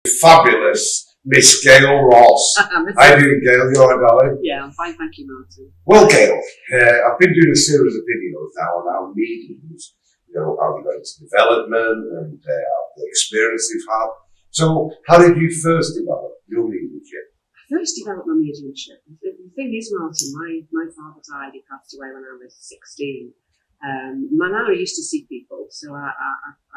Fabulous Miss Gail Ross. How are you doing, Gail? You alright, darling? Yeah, I'm fine, thank you, Martin. Well, Gail, I've been doing a series of videos now on our mediums, how they got into development and the experience they've had. So, how did you first develop your mediumship? I first developed my mediumship. The thing is, Martin, my father died. He passed away when I was 16. My nan used to see people, so I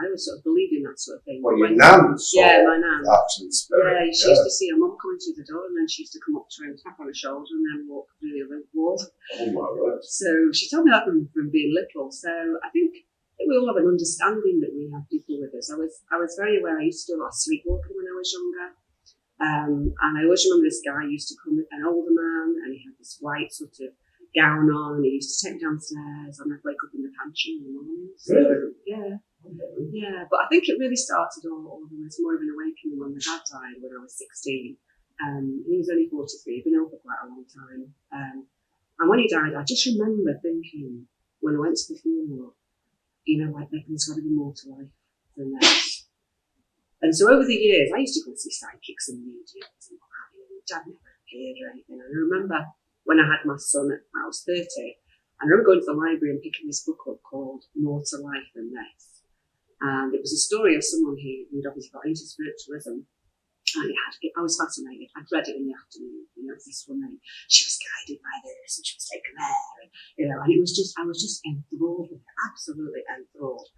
always sort of believed in that sort of thing. Well, your nan saw my nan. Absolute spirit. Yeah, she used to see her mum coming through the door, and then she used to come up to her and tap on her shoulder, and then walk through the other wall. Oh my word! So she told me that from being little. So I think we all have an understanding that we have people with us. I was very aware. I used to do a lot of sleepwalking when I was younger. And I always remember this guy used to come, an older man, and he had this white sort of gown on, and he used to take me downstairs, and I'd wake up in the pantry in the morning. So, really? Yeah. But I think it really started, or there was more of an awakening when my dad died when I was 16. He was only 43, he'd been ill for quite a long time. And when he died, I just remember thinking, when I went to the funeral, like there's got to be more to life than this. And so over the years, I used to go and see psychics and mediums and what have you. Dad never appeared or anything. And I remember when I had my son at I was 30, I remember going to the library and picking this book up called More to Life Than This. And it was a story of someone who'd obviously got into spiritualism. And I was fascinated. I'd read it in the afternoon. It's this woman, she was guided by this and she was taken there. And it was I was just enthralled with it, absolutely enthralled.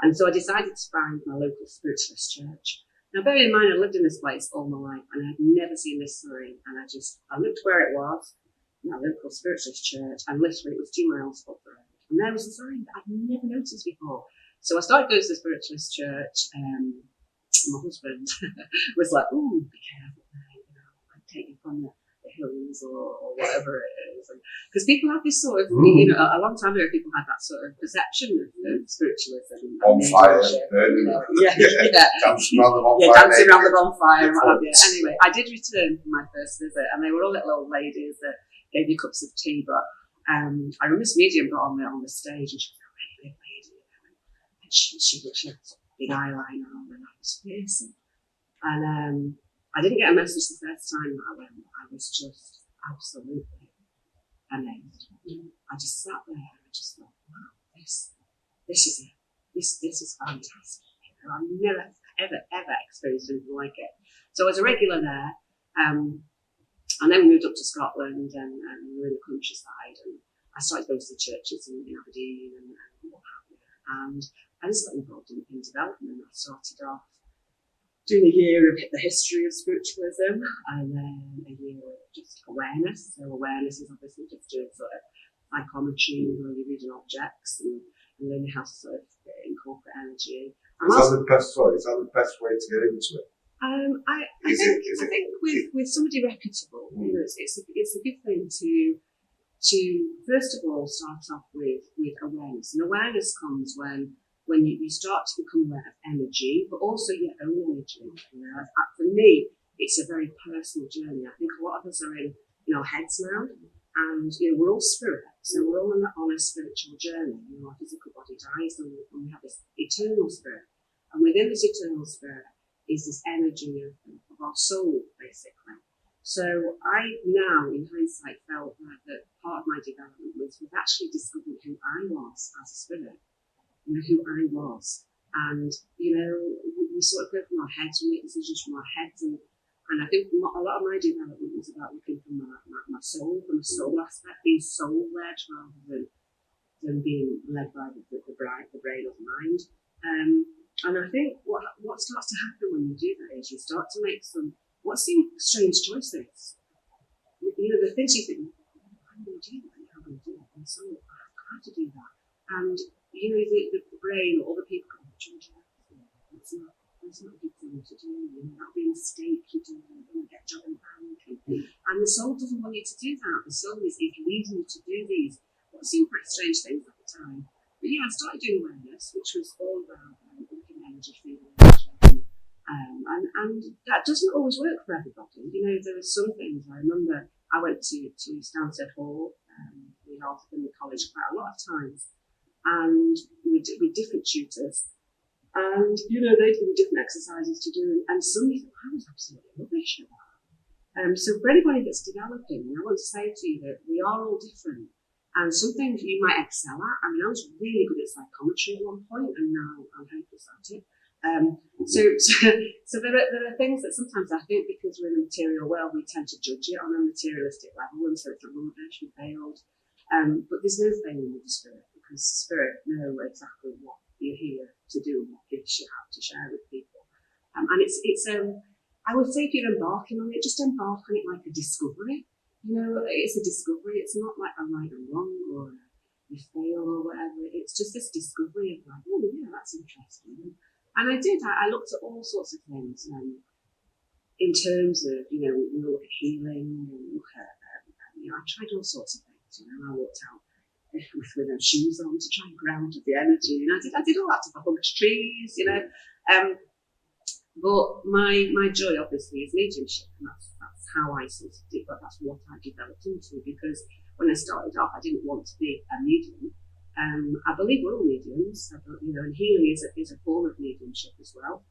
And so I decided to find my local spiritualist church. Now, bear in mind, I lived in this place all my life and I had never seen this sign. And I looked where it was, my local spiritualist church, and literally it was 2 miles up the road. And there was a sign that I'd never noticed before. So I started going to the spiritualist church. My husband was like, "Ooh, be careful there, I'd take you from the hills or whatever it is." Because people have this sort of, a long time ago, people had that sort of perception of spiritualism. On fire, burning. Dancing around the bonfire. Dancing around the bonfire. Anyway, I did return from my first visit, and they were all little old ladies that gave you cups of tea. But I remember this medium got on the stage, and she was a really big lady, and she had big eyeliner on, and I was fearsome. And I didn't get a message the first time that I went. I was just absolutely amazed. I just sat there and I just thought, wow, this is it. This is fantastic. I've never ever experienced anything like it. So I was a regular there. And then we moved up to Scotland and we were in the countryside, and I started going to the churches in Aberdeen and what have you. And I just got involved in development. I started off doing a year of the history of spiritualism and then a year of just awareness. So awareness is obviously just doing sort of psychometry, where you're reading objects and learning how to sort of incorporate energy. Is that the best way to get into it? I think with somebody reputable, it's a good thing to first of all start off with awareness. And awareness comes when you start to become aware of energy, but also your own energy. For me, it's a very personal journey. I think a lot of us are in our heads now, and we're all spirit, so we're all on a spiritual journey. Our physical body dies, and we have this eternal spirit, and within this eternal spirit is this energy of our soul, basically. So I now, in hindsight, felt that part of my development was actually discovering who I was as a spirit. Who I was. And, we sort of go from our heads, we make decisions from our heads. And I think a lot of my development was about looking from my soul, from a soul aspect, being soul-led rather than being led by the brain or the mind. And I think what starts to happen when you do that is you start to make what seem strange choices. The things you think, I'm going to do that, I'm going to do it. And so I have to do that. And the brain or other people go, that's not a good thing to do. That'll be a mistake you do. You're going to get a job in the bank. And the soul doesn't want you to do that. The soul is leading you to do these what seem quite strange things at the time. But I started doing awareness, which was all about looking at energy, feeling energy. And that doesn't always work for everybody. There are some things. I remember I went to Stansted Hall. We offered in the college quite a lot of times. And with different tutors. And, you know, they'd give me different exercises to do, and some you think, I was absolutely rubbish at that. So for anybody that's developing, I want to say to you that we are all different. And some things you might excel at. I mean, I was really good at psychometry at one point, and now I'm hopeless at it. So there are things that sometimes I think because we're in a material world, we tend to judge it on a materialistic level, and so it's a rubbish, we failed. But there's no failing with the spirit, because the spirit knows exactly what you're here to do and what gifts you have to share with people. And it's I would say if you're embarking on it, just embark on it like a discovery. You know, it's a discovery. It's not like a right or wrong or you fail or whatever. It's just this discovery of like, oh yeah, that's interesting. And I did. I looked at all sorts of things in terms of, you know, we look at healing and look at, you know, I tried all sorts of things. You know, I walked out with no shoes on to try and ground the energy. And I did all that to hug trees, you know. But my joy obviously is mediumship, and that's how I sort of did, but that's what I developed into, because when I started off, I didn't want to be a medium. I believe we're all mediums, you know, and healing is a form of mediumship as well.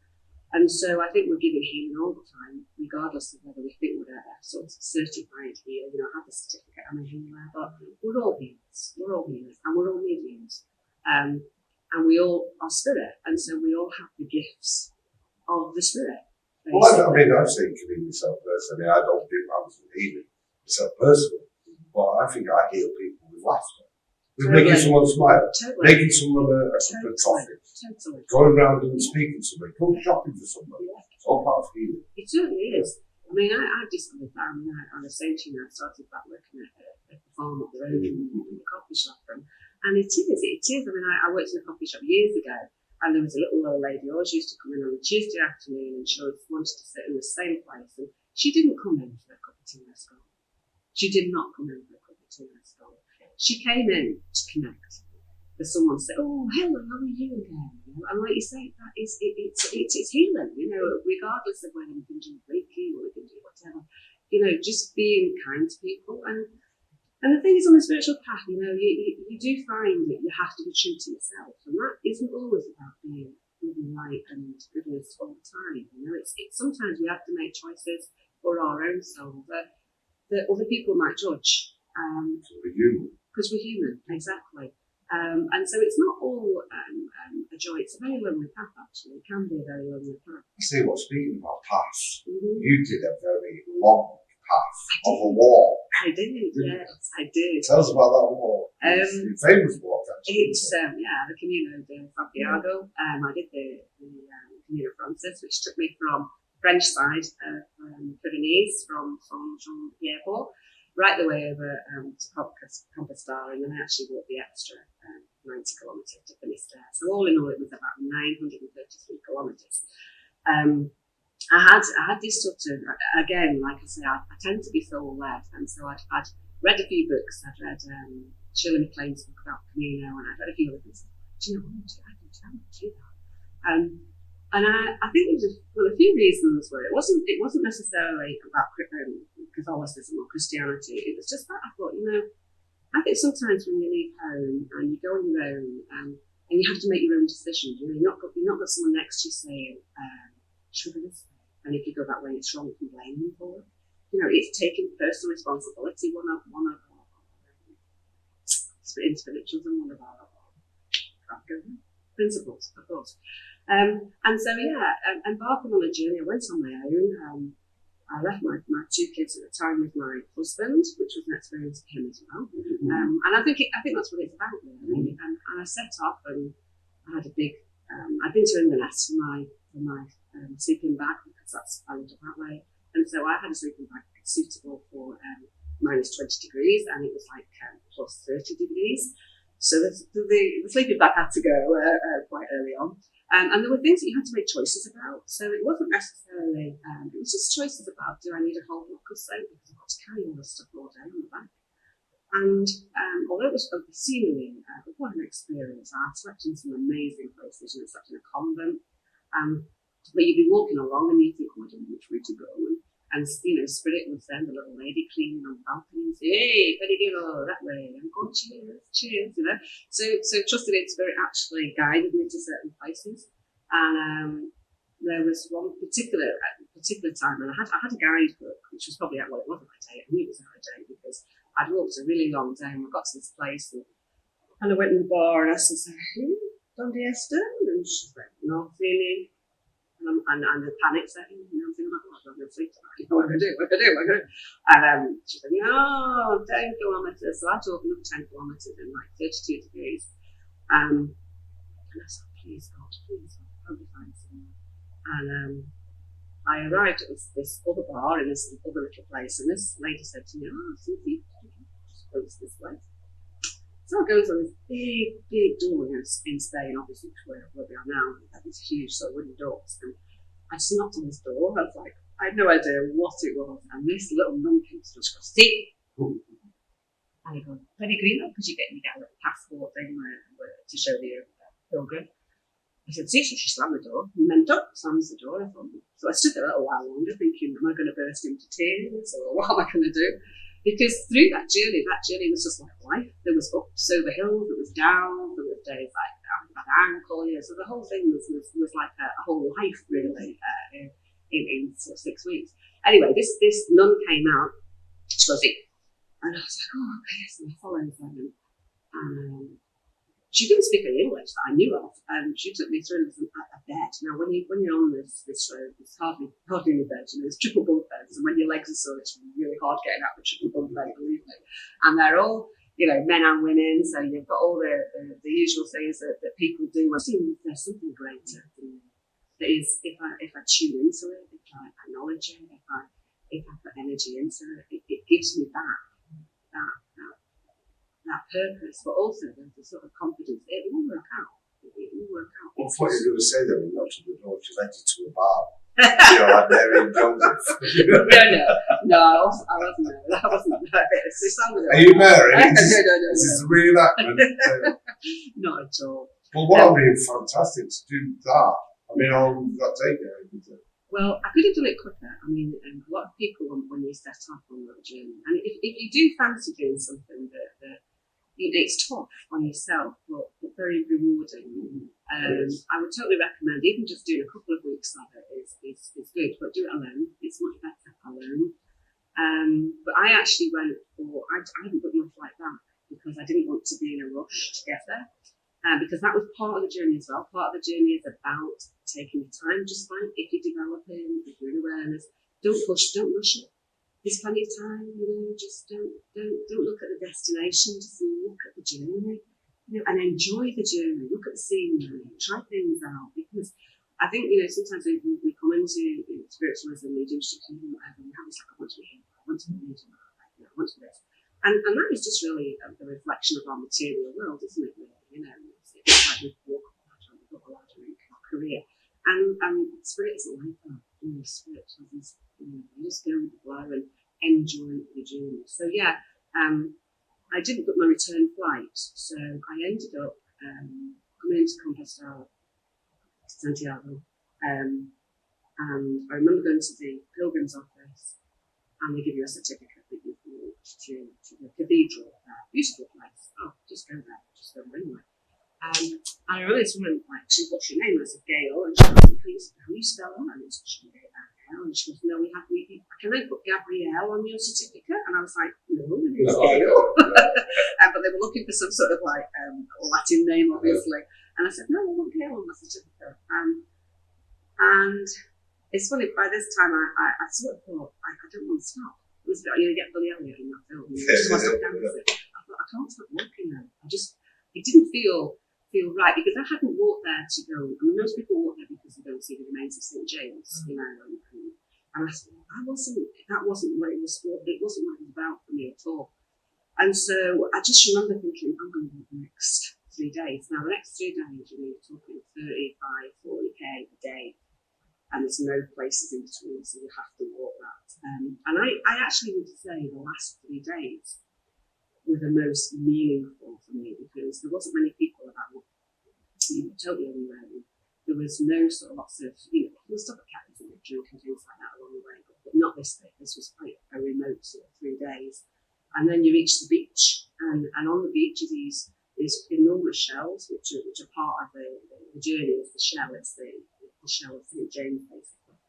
And so I think we're giving healing all the time, regardless of whether we think we're a sort of certified healer, you know, I have a certificate, I'm a healer, but we're all healers, and we're all mediums. And we all are spirit, and so we all have the gifts of the spirit. Well, I mean, I've seen community myself personally. I don't do others with healing myself personally, but I think I heal people with laughter. With making someone smile, making someone a cup of coffee, going around and speaking to somebody, going shopping for somebody. Yeah. It's all part of healing. It certainly is. I mean, I discovered that. I mean, I was saying to you, I started back working at the farm up the road in the coffee shop, and it is. I mean, I worked in a coffee shop years ago. And there was a little old lady who always used to come in on a Tuesday afternoon, and she always wanted to sit in the same place. And she didn't come in for a cup of tea and a scone. She did not come in for a cup of tea and a scone. She came in to connect. For someone said, "Oh, hello, how are you again?" You know? And like you say, that is it's healing. You know, regardless of whether we can do Reiki or we can do whatever. You know, just being kind to people. And the thing is, on the spiritual path, you know, you do find that you have to be true to yourself, and that isn't always about being living light and goodness all the time. You know, it's sometimes we have to make choices for our own soul that other people might judge. Because we're human, exactly. And so it's not all a joy. It's a very lonely path, actually. It can be a very lonely path. See, well, speaking about paths, you did a very long path of a walk. I did, yes, I did. Tell us about that walk. It's a famous walk, actually. It's, the Camino de Santiago. I did the Camino Frances, which took me from the French side of Pyrenees, from the airport, right the way over to Compostela, and then I actually walked the extra 90 kilometres to finish there. So all in all, it was about 933 kilometres. I had this sort of, again, like I say, I tend to be soul-led, and so I'd read a few books. I'd read Shirley MacLaine's book about Camino, and I'd read a few other things. Do you know what? I can do that. And I think there was a few reasons where it wasn't necessarily about Catholicism or Christianity. It was just that I thought, you know, I think sometimes when you leave home and you go on your own and you have to make your own decisions, you know, you're not got someone next to you saying, should we this way? And if you go that way, it's wrong, you can blame them for it. You know, it's taking personal responsibility. One of our in spiritualism, one of our principles, of course. And so, embarking on a journey, I went on my own. I left my two kids at the time with my husband, which was an experience for him as well. And I think that's what it's about, really. And I set off, and I had a big. I'd been to Inverness for my sleeping bag, because I lived up that way. And so I had a sleeping bag suitable for minus 20 degrees, and it was like plus 30 degrees. So the sleeping bag had to go quite early on. And there were things that you had to make choices about. So it wasn't necessarily, it was just choices about, do I need a whole block of soap because I've got to carry all this stuff all day on the back. And although it was the scenery, what an experience. I slept in some amazing places. You know, I slept in a convent. But you'd be walking along and you think, oh, I don't know which way to go. And you know, Spirit would send a little lady cleaning on the balcony and say, hey, peregrino, that way. And go, cheers, you know. So trusted in Spirit actually guided me to certain places. And there was one particular time, and I had a guidebook, which was probably it wasn't my day. I knew it was my day because I'd walked a really long day, and I got to this place, and I went in the bar and asked her, "Dónde está?" And she's like, "No, feeling." And the panic setting, I'm thinking, oh, I'm going to sleep tonight. What am I going to do? And she said, no, 10 kilometres. So I had to open up 10 kilometres in like 32 degrees. And I was like, please, God, I'll be fine somewhere. And I arrived at this other bar in this other little place, and this lady said to me, "Oh, Susie, goes this way." So it goes on this big door in Spain, obviously, where we are now. It's huge, so wooden doors. And I just knocked on this door. I was like, I had no idea what it was. And this little nun came to us, goes, "See?" And I go, "Peregrino," because you get a little passport thing to show the pilgrim. I said, "See," so she slammed the door. Mento slams the door. So I stood there a little while longer, thinking, am I going to burst into tears, or what am I going to do? Because through that journey was just like life. There was ups over hills, there was downs, there was days like bad ankle, so the whole thing was like a whole life really in sort of 6 weeks. Anyway, this nun came out, she goes, and I was like, oh, okay, so I followed them. And she didn't speak any English that I knew of, and she took me through a bed. Now, when you're on this road, it's hardly any bed. It's triple bunk beds, and when your legs are sore, it's really hard getting out of a triple bunk bed, believe me. And they're all, men and women, so you've got all the usual things that people do. I think there's something greater than that is if I tune into it, if I acknowledge it, if I put energy into it, it gives me that purpose, but also the sort of confidence. It will work out. It will work out. Well, what you're going to say then, we knocked on the door, she led you to a bar. Like Mary and Joseph. No, I wasn't there. That wasn't there. Are you married? No. This is a reenactment. Not at all. Well, what would be fantastic to do that? I mean, how long does that take you? Well, I could have done it quicker. I mean, a lot of people, when you set off on that journey, and if you do fancy doing something that it's tough on yourself, but very rewarding. I would totally recommend even just doing a couple of weeks of it is good, but do it alone. It's much better alone. But I actually went I haven't booked my flight back because I didn't want to be in a rush to get there. Because that was part of the journey as well. Part of the journey is about taking your time, just like if you're developing, if you're in awareness, don't rush it. There's plenty of time, just don't look at the destination, just look at the journey, and enjoy the journey, look at the scenery, try things out, because I think, sometimes we come into spiritualism, we do stuff and whatever, and we have this like, I want to be here, I want to be here, I want to be this. And that is just really a reflection of our material world, isn't it, really? It's like we walk a ladder in our career. And spirit isn't like that. Spirit is, you just go with the flow and enjoy the journey. So yeah, I didn't book my return flight, so I ended up coming into Compostela, Santiago, and I remember going to the pilgrim's office, and they give you a certificate that you've walked to the cathedral. Beautiful place. Oh, just go there. Just go anyway. And I remember this woman, she what's your name? I said, Gail. And she goes, how do you spell that? And it's Gail. And she goes, no, can I put Gabrielle on your certificate? And I was like, no, it's Gail. But they were looking for some sort of Latin name, obviously. And I said, no, I want Gail on my certificate. And it's funny, by this time I sort of thought, I don't want to stop. It was, you get Billy Elliot in that film. I thought, I can't stop walking now. It didn't feel right, because I hadn't walked there to go. I mean, most people walk there because they don't see the remains of St. James, and I thought that wasn't what it was for. It wasn't what it was about for me at all. And so I just remember thinking, I'm going to walk the next 3 days. Now, the next 3 days, you're talking 35, 40k a day, and there's no places in between, so you have to walk that. And I actually would say the last 3 days were the most meaningful for me, because there wasn't many people about. Totally unreal. There was no sort of lots of, there was stuff that kept us drink and things like that along the way, but not this thing. This was quite a remote sort of 3 days. And then you reach the beach, and on the beach are these enormous shells, which are part of the journey. It's the shell, it's the the show of St James basically,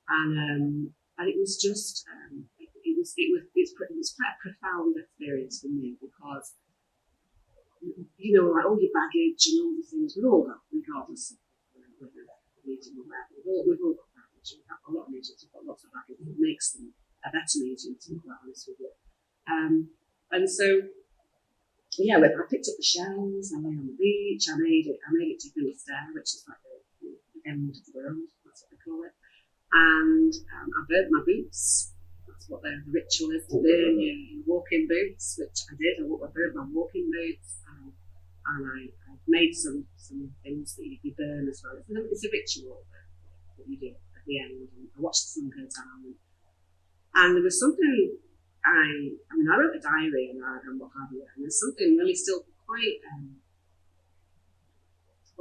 and it was just it was quite a profound experience for me because like all your baggage and all the things we've all got, regardless of whether medium or whatever. We've all got baggage. We've got a lot of mediums. We've got lots of baggage that makes them a better medium, to be quite honest with you. And so, yeah, I picked up the shells. I lay on the beach. I made it to Finisterre, which is like the end of the world. That's what they call it. And I burnt my boots. That's what the ritual is, to burn your walking boots, which I did. I burnt my walking boots, and I made some things that you burn as well. It's a ritual that you do at the end. And I watched the sun go down, and there was something. I wrote a diary and what have you, and there's something really still quite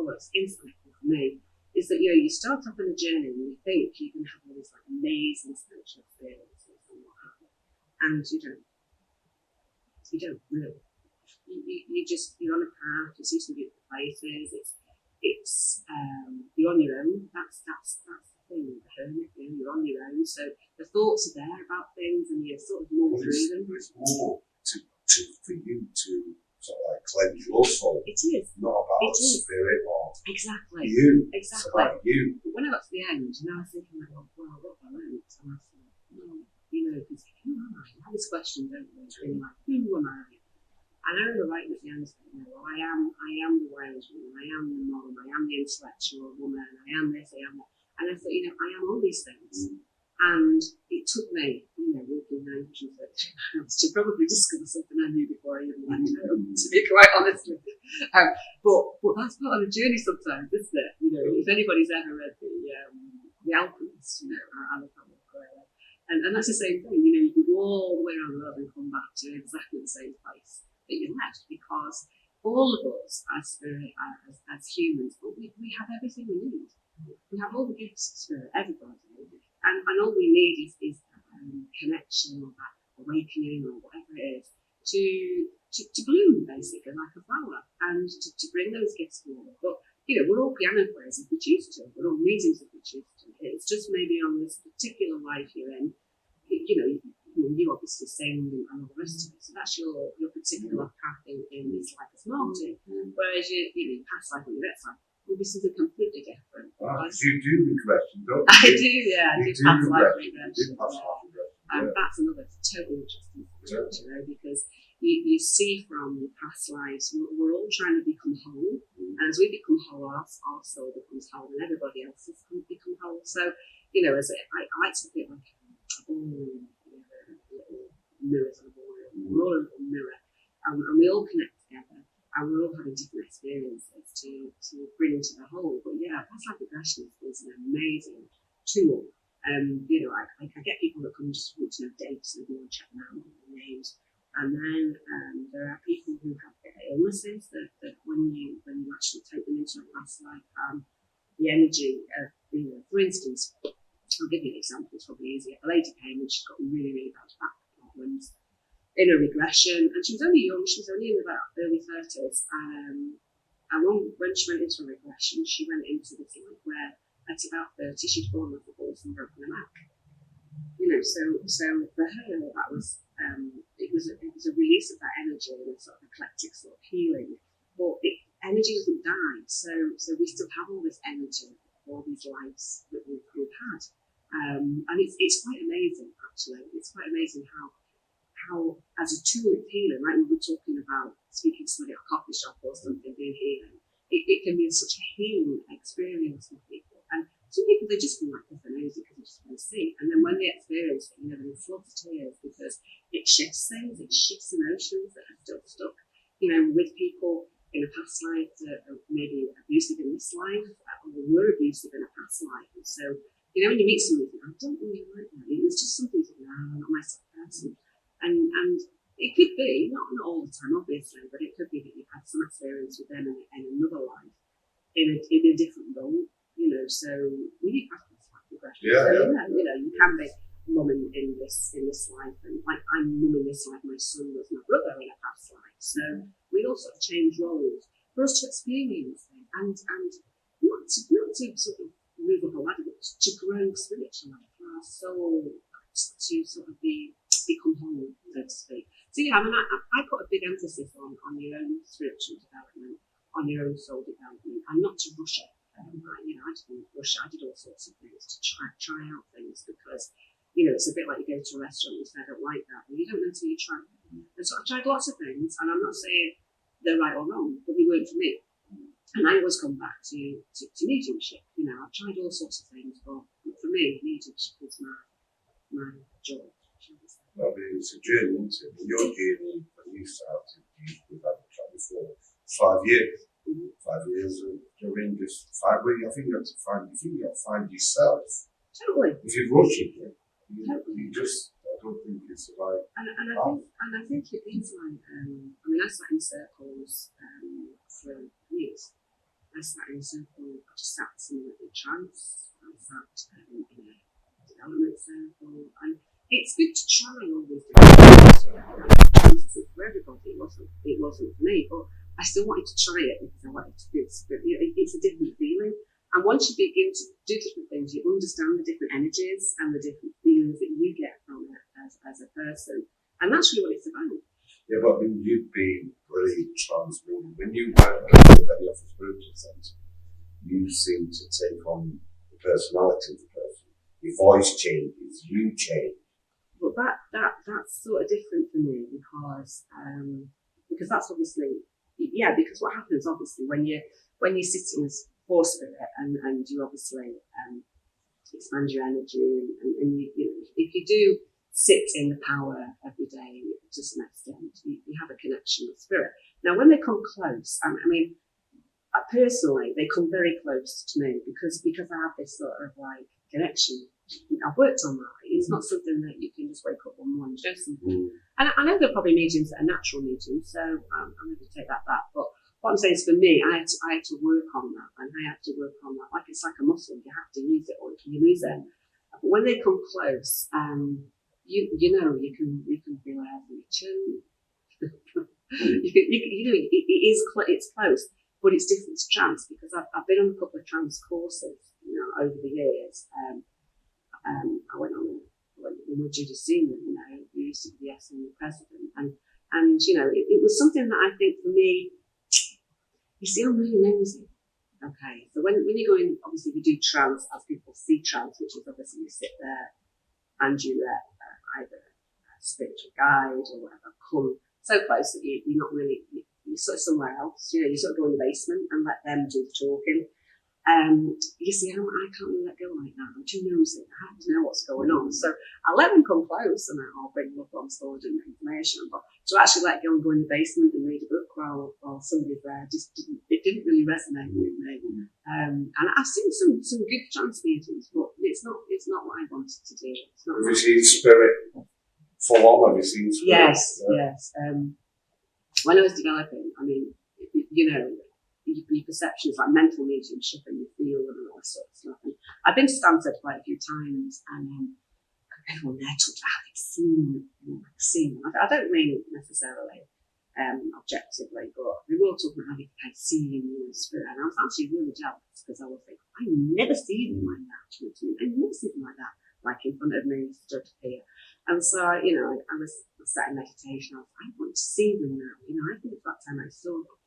it's insightful for me, is that you start off on a journey and you think you can have all these like amazing spiritual experiences and what have you, and you don't really. You're on a path, you see some beautiful places, it's you're on your own. That's the thing, the hermit, you're on your own, so the thoughts are there about things and you sort of mull through them. It's more for you to sort of like cleanse your soul. It is. Not about spirit or exactly you. Exactly. It's about you. But when I got to the end, now I was thinking, like, well, what have I learned? And I thought, because who am I? I have this question, don't we? Like, who am I? And I remember writing at the end, I am the wise woman, I am the mom, I am the intellectual woman, I am this, I am that. And I thought, I am all these things. And it took me, walking 933 miles to probably discover something I knew before I even went home, to be quite honest with you. But that's part of the journey sometimes, isn't it? If anybody's ever read The Alchemist, I love that book. And that's the same thing, you can go all the way around the world and come back to exactly the same place that you left, because all of us as spirit, as humans, we have everything we need. We have all the gifts of spirit, everybody, and all we need is connection or that awakening or whatever it is to bloom basically like a flower, and to bring those gifts forward. But we're all piano players if we choose to. We're all mediums if we choose to. It's just maybe on this particular life you're in, you obviously sing and all the rest of it, so that's your particular path in this life as Martin. Whereas your past life and your next life will be something completely different. You do regression, don't you? I do, yeah. I do past life regression. That's another totally interesting thing, because you see from your past lives, we're all trying to become whole, and as we become whole, our soul becomes whole, and everybody else has become whole. So, I like to think like a ballroom, little mirrors on a ballroom. We're all a little mirror, and we all connect together, and we're all having different experiences to bring to the whole. But yeah, past life regression is an amazing tool. I get people that come just want to know dates and want to check them out and names, and then there are people who have illnesses that when you actually take them into a past life, the energy of, for instance, I'll give you an example, it's probably easier. A lady came and she's got really, really bad back problems in a regression, and she was only young, she was only in about early 30s. And when she went into a regression, she went into this life where at about 30 she'd fallen off a horse and broken her back. So for her that was it was a release of that energy and a sort of eclectic sort of healing. But energy doesn't die, so we still have all this energy for all these lives that we've had. And it's quite amazing, actually. It's quite amazing how as a tool of healing, right? We were talking about speaking to somebody at a coffee shop or something, being healing. It can be such a healing experience for people. And some people, they just feel like they're nosy because they just want to see. And then when they experience it, they're in floods of tears because it shifts things, it shifts emotions that are still stuck, with people in a past life that are maybe abusive in this life or were abusive in a past life. And so, when you meet somebody, you think, I don't really like that. It's just something to not my sort of person. And it could be, not all the time, obviously, but it could be that you've had some experience with them in another life, in a different role, so we need past life regression. You can be mumming in this life, and like I'm mumming this life, my son was my brother in a past life. So we all sort of change roles for us to experience it and not to sort of move to grow spiritually, for our soul to sort of become whole, so to speak. So yeah, I mean, I put a big emphasis on your own spiritual development, on your own soul development, and not to rush it. I didn't rush it. I did all sorts of things to try out things because, it's a bit like you go to a restaurant and you say, I don't like that. Well, you don't until you try it. And so I tried lots of things, and I'm not saying they're right or wrong, but they weren't for me. And I always come back to mediumship. I've tried all sorts of things, but for me, mediumship is my joy. Well, it's a journey, isn't it? Your journey, when you started, we've had a chat before, 5 years. 5 years of doing just 5 weeks. I think you have to find yourself. Totally. If you rush it, Totally. I don't think it's the right. And I think it is like, I sat in circles for years. I sat in a circle, I just sat in trance, I sat in a development circle, and it's good to try all these different things. For everybody, it wasn't for me, but I still wanted to try it because I wanted to do it. It's a different feeling. And once you begin to do different things, you understand the different energies and the different feelings that you get from it as a person. And that's really what it's about. Yeah, but I mean, you've been really transformed. When you went to the belly of the spiritual sense, you seem to take on the personality of the person. Your voice changes, you change. But that's sort of different for me because that's obviously, because what happens obviously when you're sitting as for spirit and you obviously expand your energy and you if you do sit in the power every day to some extent, you have a connection with spirit. Now when they come close, personally they come very close to me because I have this sort of like connection. I've worked on that. It's not something that you can just wake up one morning and do something. And I know there are probably mediums that are natural mediums, so I'm going to take that back. But what I'm saying is for me, I had to work on that, and I have to work on that. Like it's like a muscle, you have to use it or you lose it. But when they come close, you can feel it out of your chin. It's close, but it's different to trance because I've been on a couple of trance courses, over the years. I went on with Judy Seaman, who used to be the SMU president, and it was something that I think for me, you see, I'm really nosy. Okay, so when you go in, obviously we do trance as people see trance, which is obviously you sit there and you let either a spiritual guide or whatever come so close that you're not really, you're sort of somewhere else. You sort of go in the basement and let them do the talking. You see, I can't really let go like that. I'm too nosy. I have to know what's going on. So I let them come close and I'll bring them up on stage and information. But to actually let go and go in the basement and read a book while somebody's there it didn't really resonate with me. And I've seen some good trance meetings, but it's not what I wanted to do. It's not. Have you seen spirit full on? Have you seen spirit? Yes. When I was developing, your perceptions like mental mediumship and your feel and all that sort of stuff. And I've been to Stanford quite a few times, and everyone there talked about seeing. I don't mean necessarily objectively, but we were all talking about how seeing in spirit, and I was actually really jealous because I was like, I never see them like that. I never see them like that, like in front of me, stood here. And so, I was sat in meditation. I want to see them now. I think it's that time I saw them.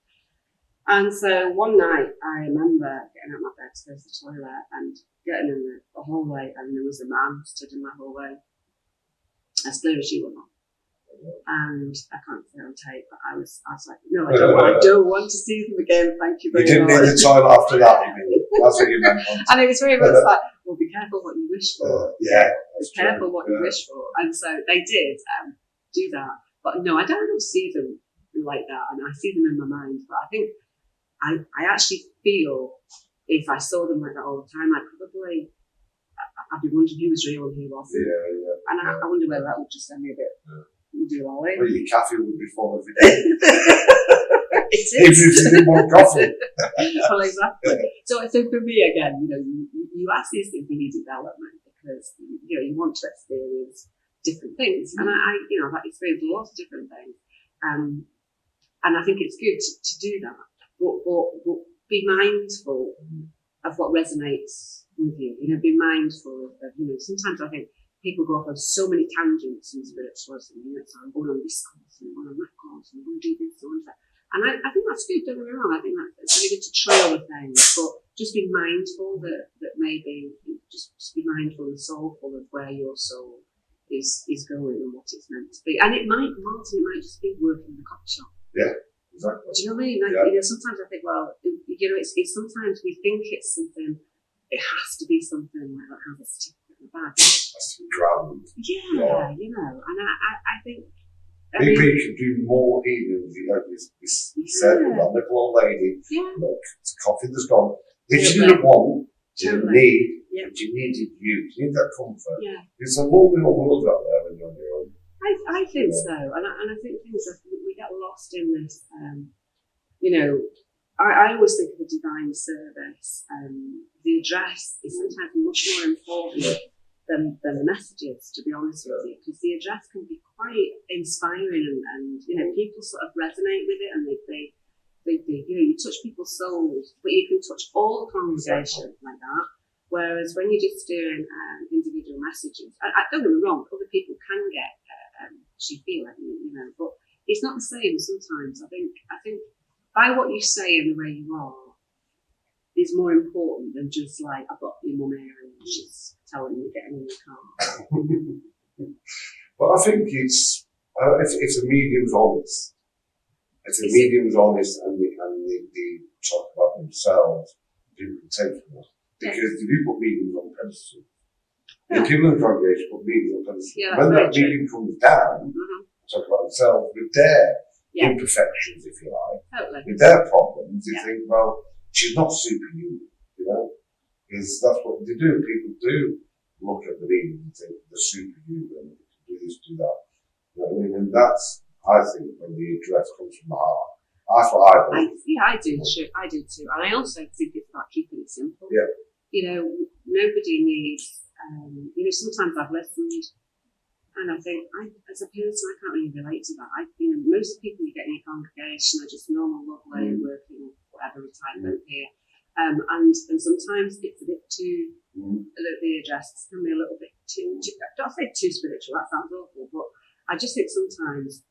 And so one night I remember getting out of my bed to go to the toilet and getting in the hallway, and there was a man stood in my hallway, as clear as you were. And I can't say on tape, but I was like, no, I don't want to see them again. Thank you very much. You didn't need the toilet after that. That's what you meant. And it was very much like, well, be careful what you wish for. Yeah. Be careful what you wish for. And so they did do that. But no, I don't see them like that, and I see them in my mind. But I think I actually feel if I saw them like that all the time, I'd be wondering who was real and who wasn't. Yeah. And I wonder whether that would just send me a bit lolly. Well, your coffee would be full every day. It is. If you didn't want coffee. Well, exactly. So for me, again, you ask these things in your development because you want to experience different things, and I've experienced lots of different things, and I think it's good to do that. But be mindful of what resonates with you. You know, be mindful of you know, sometimes I think people go off on so many tangents in spiritualism. You know, so I'm going on this course and I'm going on that course and I'm going to do this and that. And I think that's good, don't get me wrong. I think it's really good to try other things, but just be mindful that maybe just be mindful and soulful of where your soul is going and what it's meant to be. And it might, Martin, it might just be working in the coffee shop. Yeah, exactly. Do you know what I mean? Like, Yeah. you know, sometimes I think, well, you know, it's sometimes we think it's something, it has to be something like that has a certificate in the bag. That's grand. Yeah, you know, and I think. Maybe you should do more healing, like you said, with that little old lady. Yeah. Look, it's coffee that's gone. If you didn't want, you didn't need, Yeah. but you needed you. You need that comfort. Yeah. It's a lonely old world out there when you're on your own. I think so, and I think things that we get lost in this. You know, I always think of the divine service. The address is sometimes much more important than the messages, to be honest with you, because the address can be quite inspiring, and you know, people sort of resonate with it, and they you know, you touch people's souls, but you can touch all the congregation like that. Whereas when you're just doing individual messages, I don't get me wrong, other people can get she feel it, you know, but it's not the same sometimes. I think by what you say and the way you are is more important than just like, I've got your mum here and she's telling you getting in the car. But I think it's if the medium's honest, if the medium's honest and they talk about themselves, people can take from that. Because if you put mediums on pedestals, the people in the congregation put mediums on pedestals. When that medium comes down, talk about themselves with their imperfections, if you like, with their problems, you think, well, she's not superhuman, you know, because that's what they do. People do look at the medium and think they're superhuman, they can do this, do that. You know what I mean? And that's, I think, when the address comes from the heart. That's what I believe. I do too. And I also think it's about keeping it simple. Yeah. You know, nobody needs, you know, sometimes I've listened and I think, as a person, I can't really relate to that. You know, most people you get in your congregation are just normal, lovely, working, whatever retirement here. And sometimes it's a bit too, the address can be a little bit too, don't say too spiritual, that sounds awful, but I just think sometimes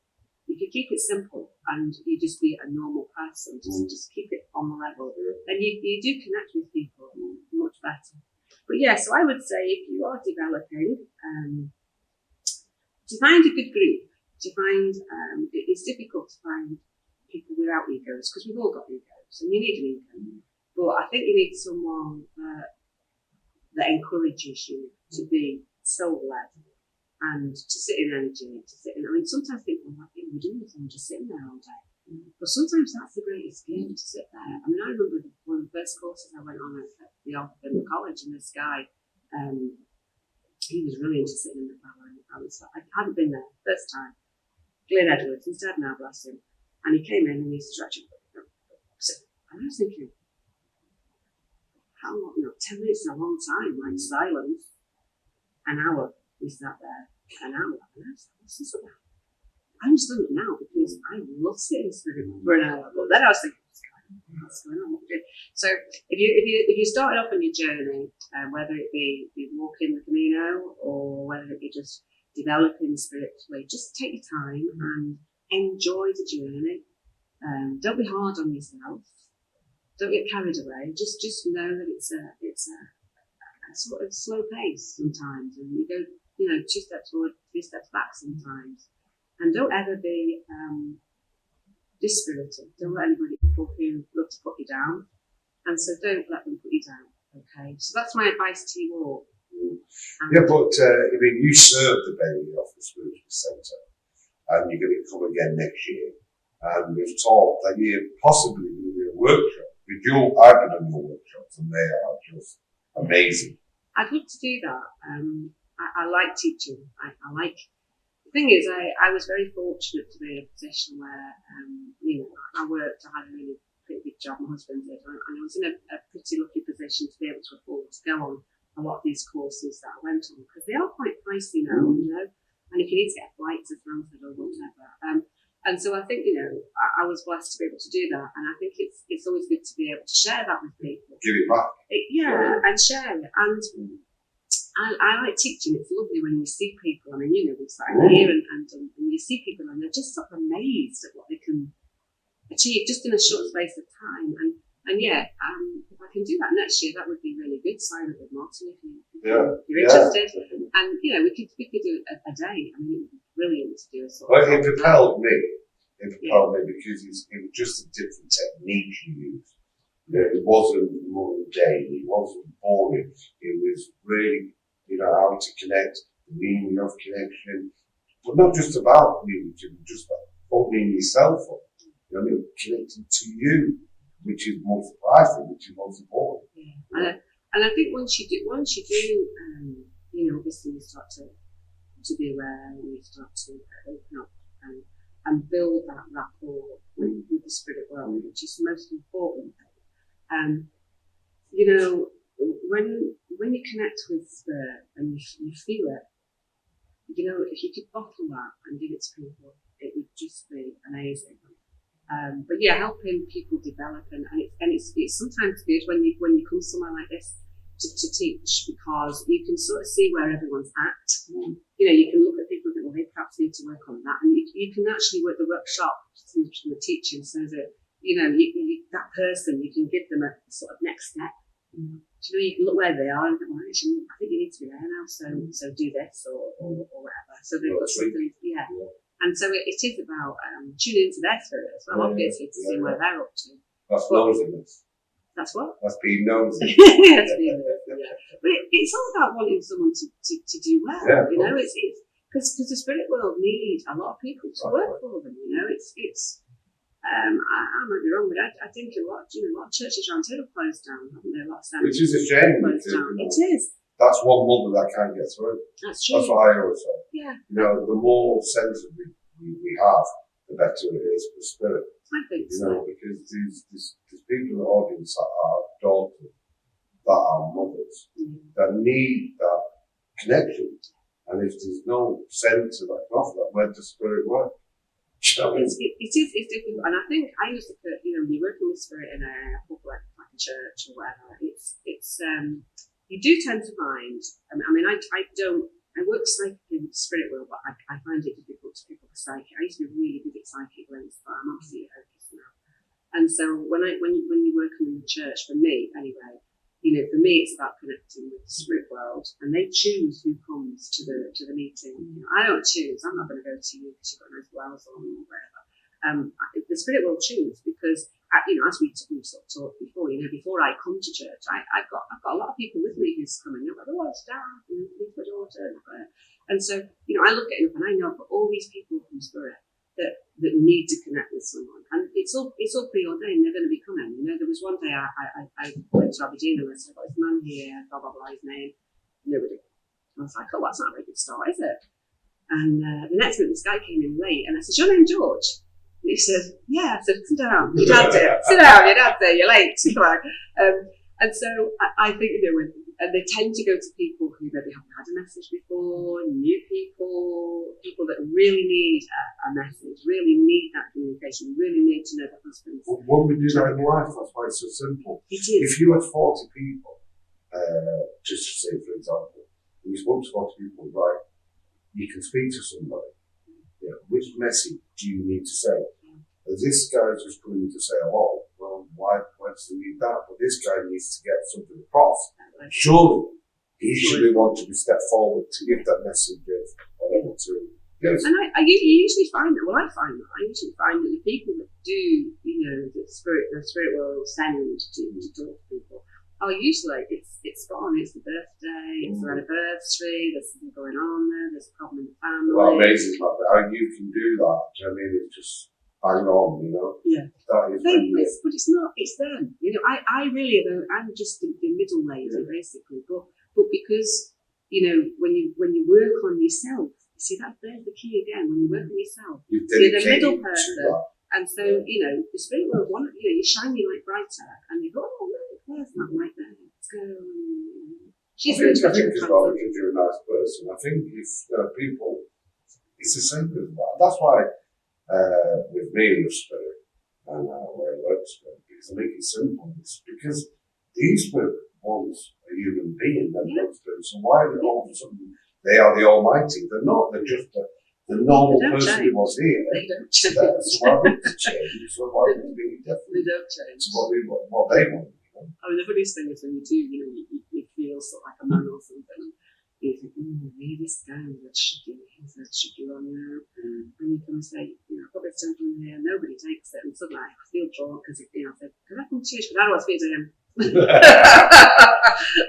if you keep it simple and you just be a normal person, just keep it on the level, then you do connect with people much better. But yeah, so I would say if you are developing, to find a good group, it's difficult to find people without egos, because we've all got egos and you need an ego. But I think you need someone that encourages you to be soul-led and to sit in energy, I mean, sometimes people are like, we're doing this and just sitting there all day. But sometimes that's the greatest gift, to sit there. I mean, I remember one of the first courses I went on at the college, and this guy, he was really into sitting in the power. I hadn't been there first time. Glenn Edwards, he's dead now, bless him. And he came in and he's stretching. And I was thinking, how long? 10 minutes is a long time, like silence. An hour, we sat there. An hour. And I was like, what's this about? I understand it now because I love sitting still for an hour. But then I was thinking, what's going on? So if you started off on your journey, whether it be walking the Camino or whether it be just developing spiritually, just take your time and enjoy the journey. Don't be hard on yourself. Don't get carried away. Just know that it's a sort of slow pace sometimes, and you go 2 steps forward, 3 steps back sometimes. And don't ever be dispirited. Don't let anybody who love to put you down. And so don't let them put you down. Okay. So that's my advice to you all. Yeah, but I mean, you served the baby off the spiritual centre, and you're going to come again next year. And we've talked that you're possibly going to do a workshop. I've been on your workshops, and they are just amazing. I'd love to do that. I like teaching. I like. The thing is, I was very fortunate to be in a position where, I worked. I had a really pretty big job. My husband did, and I was in a pretty lucky position to be able to afford to go on a lot of these courses that I went on, because they are quite pricey now, And if you need to get flights to Frankfurt or whatever, and so I think I was blessed to be able to do that, and I think it's always good to be able to share that with people. give it back. And share it. And I like teaching. It's lovely when you see people. I mean, you know, we sat here and you see people and they're just sort of amazed at what they can achieve just in a short space of time. And if I can do that next year, that would be really good. Sign up with Martin if you're interested. And you know, we could do a day. I mean, it would be brilliant to do a sort of. Well, it propelled me. It propelled me because it was just a different technique you used. You know, it wasn't mundane. It wasn't boring. It was really, you know, how to connect, the meaning of connection, but not just about meaning, just about opening yourself up. You know, I mean, connecting to you, which is most surprising, which is most important. Yeah. And I think once you do, you know, obviously you start to be aware and you start to open up and build that rapport with the spirit world, which is the most important thing. You know, when you connect with spirit and you feel it, you know, if you could bottle that and give it to people, it would just be amazing. But yeah, helping people develop and it's sometimes good when you come somewhere like this to teach, because you can sort of see where everyone's at. You know, you can look at people and think, well, they perhaps need to work on that, and you can actually work the workshop through the teaching so that, you know, that person, you can give them a sort of next step. You know, you can look where they are and think, well, actually, I think you need to be there now, so do this or whatever. So they've got something, And so it is about tuning into their spirit as well, obviously, to see where they're up to. That's nosiness. That's what? That's being nosy. That's being nosy, But it's all about wanting someone to do well. You know, it's because the spirit world need a lot of people to work for them. You know, I might be wrong, but I think a lot of churches around here have closed down, haven't they? A lot of which is a shame. Closed down. It is. That's one mother that can't get through. That's true. That's what I always say. Yeah. You know, the more sense we have, the better it is for the spirit. I think so. You know, because there's people in the audience that are daughters, that are mothers, that need that connection. And if there's no sense of that offer, where does spirit work? It's difficult, and I think I used to put, you know, when you're working with spirit in a public, like a church or whatever, it's you do tend to find. I mean, I work psychically with the spirit world, but I find it difficult to pick up a psychic. I used to be really good at psychic ones, but I'm obviously a hopeless now. And so when you're working in the church, for me anyway, you know, for me it's about connecting with the spirit world, and they choose who comes to the meeting. You know, I don't choose. I'm not going to go to you because you've got nice blouse on or whatever. The spirit will choose because, you know, as we sort of talked before, you know, before I come to church, I've got a lot of people with me who's coming. They're like, oh, it's Dad, and it's my daughter, and so, you know, I look at it and I know I've got all these people from spirit that need to connect with someone, and it's all preordained. They're going to be coming. You know, there was one day I went to Aberdeen and I said, "I've got this man here, blah blah blah, his name, nobody." I was like, "Oh, that's not a very good start, is it?" And the next minute, this guy came in late, and I said, "Your name George?" And he said, "Yeah." I said, "Sit down. Your dad's here. Sit down. Your dad's here. You're late." And so I think, you know, and they tend to go to people who maybe haven't had a message before, new people that really need a message, really need that communication, really need to know the husband. Well, when we do that in life, that's why it's so simple. It is. If you had 40 people, just to say, for example, you spoke to 40 people, right, you can speak to somebody. Yeah, which message do you need to say? As this guy's just coming to say hello, well, why does he need that? But this guy needs to get something across. Surely, he should want to be stepped forward to give that message of whatever to. Yes. And I usually find that. Well, I find that. I usually find that the people that do, you know, the spirit will send to talk to people are usually it's spot on. It's the birthday, it's their anniversary. There's something going on there. There's a problem in the family. Well, amazing about that. How you can do that. Do you know what I mean? It's just bang on, you know. Yeah. That is but it's not. It's them. You know, I really I'm just the middle lady basically. But because, you know, when you work on yourself, you see there's the key again. When you work on yourself, you're the middle person. And so, you know, the spirit world, you know, you shine your light brighter, and you go, oh, look, there's that light there. Let's go. She's I think as well, because you're a nice person. I think if people, it's the same as that. That's why with me in the spirit and where I work spirit, because I make it simple. It's because these were once a human being that goes through. So why are they all of a sudden they are the Almighty? They're not. They're just the normal person who was here. They don't change. So why would they change? So why would they be different? They don't change. It's what they want. I mean, the funniest thing is when you do, you feel sort of like a man or something, and you think, maybe this guy that should be on now. And you come and say, I've got this gentleman here, nobody takes it, and suddenly I feel drunk because, I said, can I come to church? But I don't want to speak to him.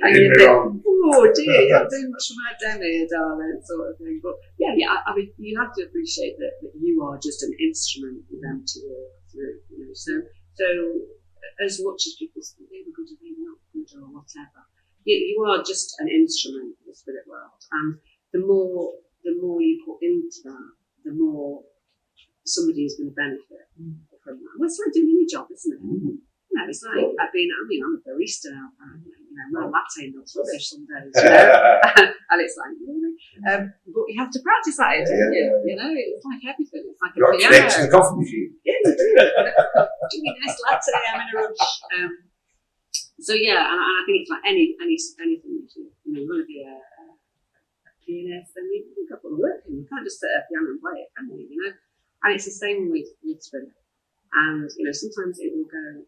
And you think, oh dear, you're not doing much for my demi, darling, sort of thing. But yeah, I mean, you have to appreciate that you are just an instrument for them to work through, So as much as people say they were good or they were not good or whatever, you are just an instrument for the spirit world. And the more you put into that, the more somebody is going to benefit from that. Well, it's like doing any job, isn't it? It's like I'm a barista now, apparently. My latte melts rubbish some days, and it's like, really? But you have to practice that, don't you? It's like everything. It's like a piano. You're connected to the coffee machine. Yeah, you do. Give me a nice latte, I'm in a rush. So yeah, and I think it's like anything you do. You want to be a pianist, then you've got to put the work in. You can't just sit at a piano and play it, can you? And it's the same with spirit. And sometimes it will go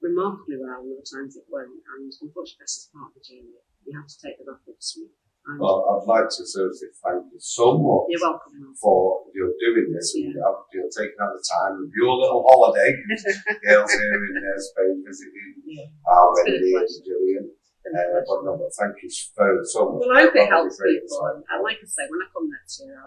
remarkably well, and other times it won't. And unfortunately, that's just part of the journey. You have to take the rough with the sweet. Well, I'd like to seriously thank you so much. You're welcome. For doing this and taking out the time of your little holiday. Girls here in Spain visiting Wendy and Gillian. But thank you so much. Well, I hope it helps people. And like I say, when I come next year,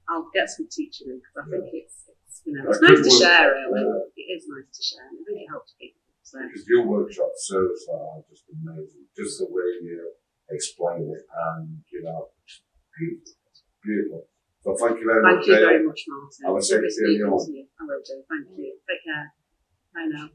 I'll get some teaching in because I think it's nice to share it. It is nice to share, and I think it helps people. So. Because your workshop serves are just amazing. Just the way you explain it, and beautiful. So thank you very much. Thank you very much, Martin. I will say to you. I will do. Thank you. Take care. Bye now.